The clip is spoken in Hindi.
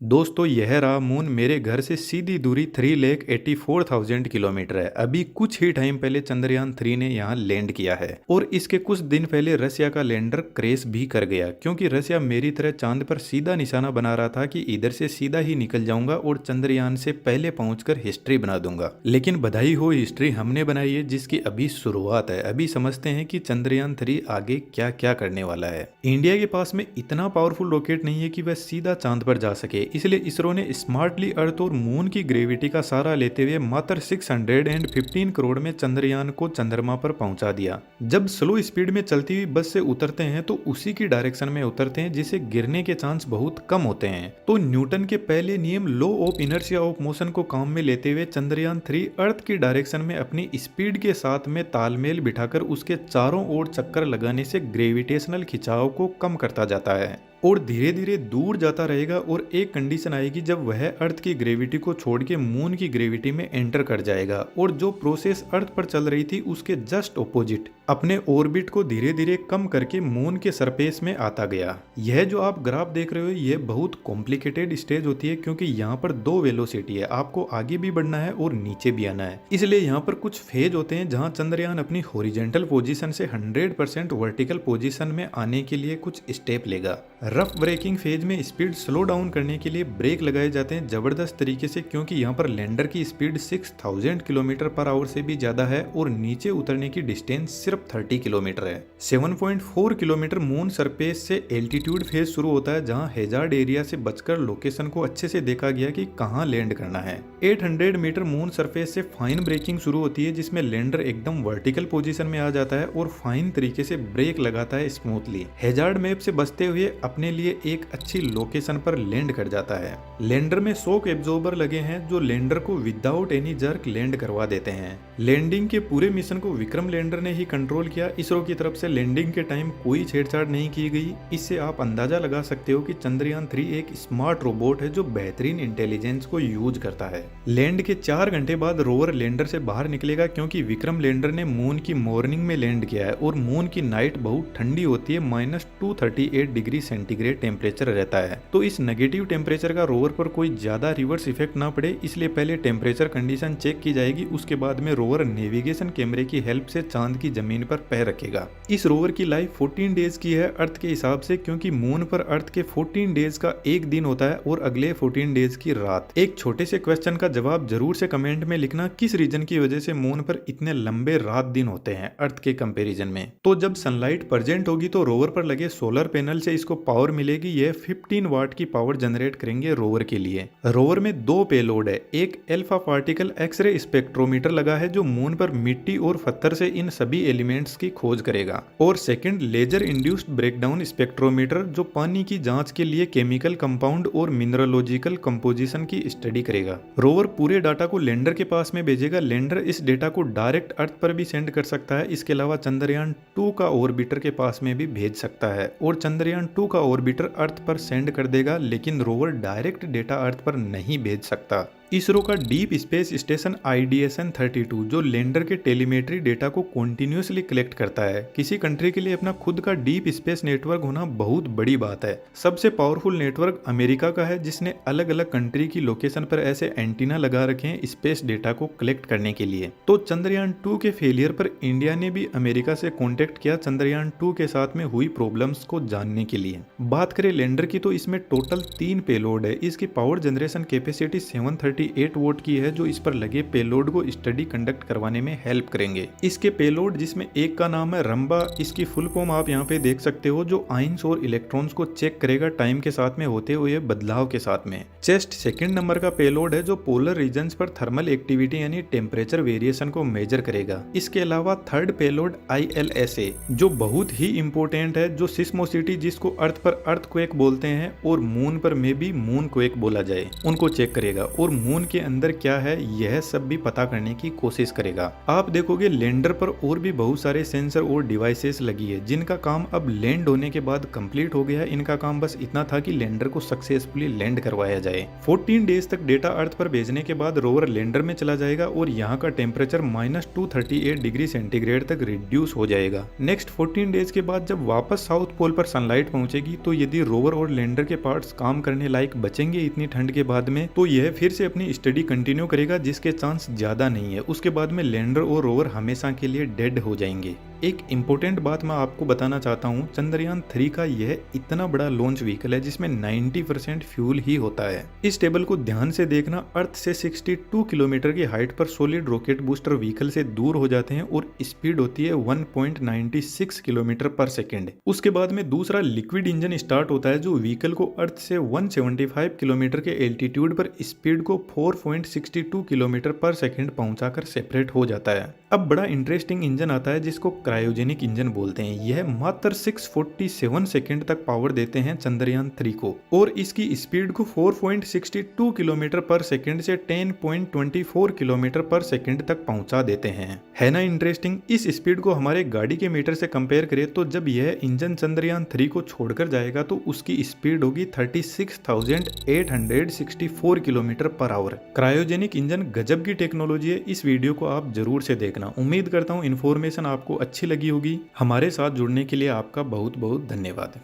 दोस्तों यह रहा मून मेरे घर से सीधी दूरी 3,84,000 किलोमीटर है। अभी कुछ ही टाइम पहले चंद्रयान 3 ने यहाँ लैंड किया है और इसके कुछ दिन पहले रसिया का लैंडर क्रैश भी कर गया क्योंकि रसिया मेरी तरह चांद पर सीधा निशाना बना रहा था कि इधर से सीधा ही निकल जाऊंगा और चंद्रयान से पहले पहुंचकर हिस्ट्री बना दूंगा। लेकिन बधाई हो, हिस्ट्री हमने बनाई है जिसकी अभी शुरुआत है। अभी समझते हैं कि चंद्रयान 3 आगे क्या क्या करने वाला है। इंडिया के पास में इतना पावरफुल रॉकेट नहीं है कि वह सीधा चांद पर जा सके, इसलिए इसरो ने स्मार्टली अर्थ और मून की ग्रेविटी का सहारा लेते हुए मात्र 615 करोड़ में चंद्रयान को चंद्रमा पर पहुंचा दिया। जब स्लो स्पीड में चलती हुई बस से उतरते हैं तो उसी की डायरेक्शन में उतरते हैं जिससे गिरने के चांस बहुत कम होते हैं। तो न्यूटन के पहले नियम law of inertia of motion को काम में लेते हुए चंद्रयान 3 अर्थ की डायरेक्शन में अपनी स्पीड के साथ में तालमेल बिठाकर उसके चारों ओर चक्कर लगाने से ग्रेविटेशनल खिंचाव को कम करता जाता है और धीरे धीरे दूर जाता रहेगा और एक कंडीशन आएगी जब वह अर्थ की ग्रेविटी को छोड़ के मून की ग्रेविटी में एंटर कर जाएगा और जो प्रोसेस अर्थ पर चल रही थी उसके जस्ट ऑपोजिट अपने ऑर्बिट को धीरे धीरे कम करके मून के सरफेस में आता गया। यह जो आप ग्राफ देख रहे हो यह बहुत कॉम्प्लिकेटेड स्टेज होती है क्योंकि यहाँ पर दो वेलोसिटी है, आपको आगे भी बढ़ना है और नीचे भी आना है। इसलिए यहाँ पर कुछ फेज होते हैं जहाँ चंद्रयान अपनी हॉरिजॉन्टल पोजीशन से 100% वर्टिकल पोजीशन में आने के लिए कुछ स्टेप लेगा। रफ ब्रेकिंग फेज में स्पीड स्लो डाउन करने के लिए ब्रेक लगाए जाते हैं जबरदस्त तरीके से क्योंकि यहाँ पर लैंडर की स्पीड 6000 किलोमीटर पर आवर से भी ज्यादा है और नीचे उतरने की डिस्टेंस सिर्फ 30 किलोमीटर है। 7.4 किलोमीटर मून सरफेस से एल्टीट्यूड फेज शुरू होता है जहाँ हैजार्ड एरिया से बचकर लोकेशन को अच्छे से देखा गया कि कहाँ लैंड करना है। 800 मीटर मून सरफेस से फाइन ब्रेकिंग शुरू होती है जिसमें लैंडर एकदम वर्टिकल पोजीशन में आ जाता है और फाइन तरीके से ब्रेक लगाता है स्मूथली। हैजार्ड मैप से बचते हुए अपने लिए एक अच्छी लोकेशन पर लैंड कर जाता है। लैंडर में शॉक एब्जॉर्बर लगे हैं जो लैंडर को विदाउट एनी जर्क लैंड करवा देते हैं। लैंडिंग के पूरे मिशन को विक्रम लैंडर ने ही कंट्रोल किया। इसरो की तरफ से लैंडिंग के टाइम कोई छेड़छाड़ नहीं की गई। इससे आप अंदाजा लगा सकते हो कि चंद्रयान 3 एक स्मार्ट रोबोट है जो बेहतरीन इंटेलिजेंस को यूज करता है। लैंड के 4 घंटे बाद रोवर लैंडर से बाहर निकलेगा क्योंकि विक्रम लैंडर ने मून की मॉर्निंग में लैंड किया है और मून की नाइट बहुत ठंडी होती है, -238 डिग्री सेंटीग्रेड टेम्परेचर रहता है। तो इस नेगेटिव टेम्परेचर का रोवर पर कोई ज्यादा रिवर्स इफेक्ट ना पड़े इसलिए पहले टेम्परेचर कंडीशन चेक की जाएगी, उसके बाद में रोवर नेविगेशन कैमरे की हेल्प से चांद की जमीन पर पैर रखेगा। इस रोवर की लाइफ 14 डेज की है अर्थ के हिसाब से क्योंकि मून पर अर्थ के 14 डेज का एक दिन होता है और अगले 14 डेज की रात। एक छोटे से क्वेश्चन का जवाब जरूर से कमेंट में लिखना, किस रीजन की वजह से मून पर इतने लंबे रात दिन होते हैं अर्थ के कंपेरिजन में। तो जब सनलाइट प्रेजेंट होगी तो रोवर पर लगे सोलर पैनल से इसको पावर मिलेगी। यह 15 वाट की पावर जनरेट करेंगे रोवर के लिए। रोवर में 2 पेलोड है। एक अल्फा पार्टिकल एक्सरे स्पेक्ट्रोमीटर लगा है जो मून पर मिट्टी और पत्थर से इन सभी एलिमेंट्स की खोज करेगा और second laser induced breakdown spectrometer जो पानी की जांच के लिए केमिकल कंपाउंड और मिनरलोजिकल कंपोजिशन की स्टडी करेगा। रोवर पूरे डाटा को लैंडर के पास में भेजेगा। लैंडर इस डेटा को डायरेक्ट अर्थ पर भी सेंड कर सकता है। इसके अलावा चंद्रयान 2 का ऑर्बिटर के पास में भी भेज सकता है और चंद्रयान 2 का ऑर्बिटर अर्थ पर सेंड कर देगा, लेकिन रोवर डायरेक्ट डेटा अर्थ पर नहीं भेज सकता। इसरो का डीप स्पेस स्टेशन IDSN 32 जो लैंडर के टेलीमेट्री डेटा को कॉन्टिन्यूसली कलेक्ट करता है। किसी कंट्री के लिए अपना खुद का डीप स्पेस नेटवर्क होना बहुत बड़ी बात है। सबसे पावरफुल नेटवर्क अमेरिका का है जिसने अलग अलग कंट्री की लोकेशन पर ऐसे एंटीना लगा रखे हैं स्पेस डेटा को कलेक्ट करने के लिए। तो चंद्रयान 2 के फेलियर पर इंडिया ने भी अमेरिका से कॉन्टेक्ट किया चंद्रयान 2 के साथ में हुई प्रॉब्लम्स को जानने के लिए। बात करें लैंडर की तो इसमें टोटल 3 पेलोड है। इसकी पावर जनरेशन कैपेसिटी 738 वोट की है जो इस पर लगे पेलोड को स्टडी कंडक्ट करवाने में हेल्प करेंगे। इसके पेलोड जिसमें एक का नाम है रंबा, इसकी फुल फॉर्म आप यहाँ पे देख सकते हो, जो आइंस और इलेक्ट्रॉन्स को चेक करेगा टाइम के साथ में होते हुए बदलाव के साथ में। चेस्ट सेकंड नंबर का पेलोड है जो पोलर रीजन्स पर थर्मल एक्टिविटी यानी टेम्परेचर वेरिएशन को मेजर करेगा। इसके अलावा थर्ड पेलोड ILSA जो बहुत ही इंपॉर्टेंट है, जो सिस्मोसिटी जिसको अर्थ पर अर्थक्वेक बोलते हैं और मून पर में भी मून क्वेक बोला जाए, उनको चेक करेगा। और मून के अंदर क्या है यह सब भी पता करने की कोशिश करेगा। आप देखोगे लैंडर पर और भी बहुत सारे सेंसर और डिवाइसेस लगी है जिनका काम अब लैंड होने के बाद कंप्लीट हो गया है। इनका काम बस इतना था कि लैंडर को सक्सेसफुली लैंड करवाया जाए। 14 डेज तक डेटा अर्थ पर भेजने के बाद रोवर लैंडर में चला जाएगा और यहाँ का टेम्परेचर -238 डिग्री सेंटीग्रेड तक रिड्यूस हो जाएगा। नेक्स्ट 14 डेज के बाद जब वापस साउथ पोल पर सनलाइट पहुंचेगी तो यदि रोवर और लैंडर के पार्ट्स काम करने लायक बचेंगे इतनी ठंड के बाद में, तो यह फिर से अपनी स्टडी कंटिन्यू करेगा जिसके चांस ज्यादा नहीं है। उसके बाद में लैंडर और रोवर हमेशा के लिए डेड हो जाएंगे। एक इम्पोर्टेंट बात मैं आपको बताना चाहता हूँ, चंद्रयान 3 का यह इतना बड़ा लॉन्च व्हीकल है जिसमें 90% फ्यूल ही होता है। इस टेबल को ध्यान से देखना, अर्थ से 62 किलोमीटर की हाइट पर सॉलिड रॉकेट बूस्टर व्हीकल से दूर हो जाते हैं और स्पीड होती है 1.96 किलोमीटर पर सेकेंड। उसके बाद में दूसरा लिक्विड इंजन स्टार्ट होता है जो व्हीकल को अर्थ से 175 किलोमीटर के एल्टीट्यूड पर स्पीड को 4.62 किलोमीटर पर सेकेंड पहुंचाकर सेपरेट हो जाता है। अब बड़ा इंटरेस्टिंग इंजन आता है जिसको क्रायोजेनिक इंजन बोलते हैं। यह मात्र 647 सेकंड तक पावर देते हैं चंद्रयान 3 को और इसकी स्पीड को 4.62 किलोमीटर पर सेकंड से 10.24 किलोमीटर पर सेकंड तक पहुंचा देते हैं। है ना इंटरेस्टिंग। इस स्पीड को हमारे गाड़ी के मीटर से कंपेयर करें तो जब यह इंजन चंद्रयान 3 को छोड़कर जाएगा तो उसकी स्पीड होगी 36,864 kilometre per hour. Cryogenic engine गजब की टेक्नोलॉजी है। इस वीडियो को आप जरूर से देखना। उम्मीद करता हूँ इन्फॉर्मेशन आपको अच्छी लगी होगी। हमारे साथ जुड़ने के लिए आपका बहुत बहुत धन्यवाद।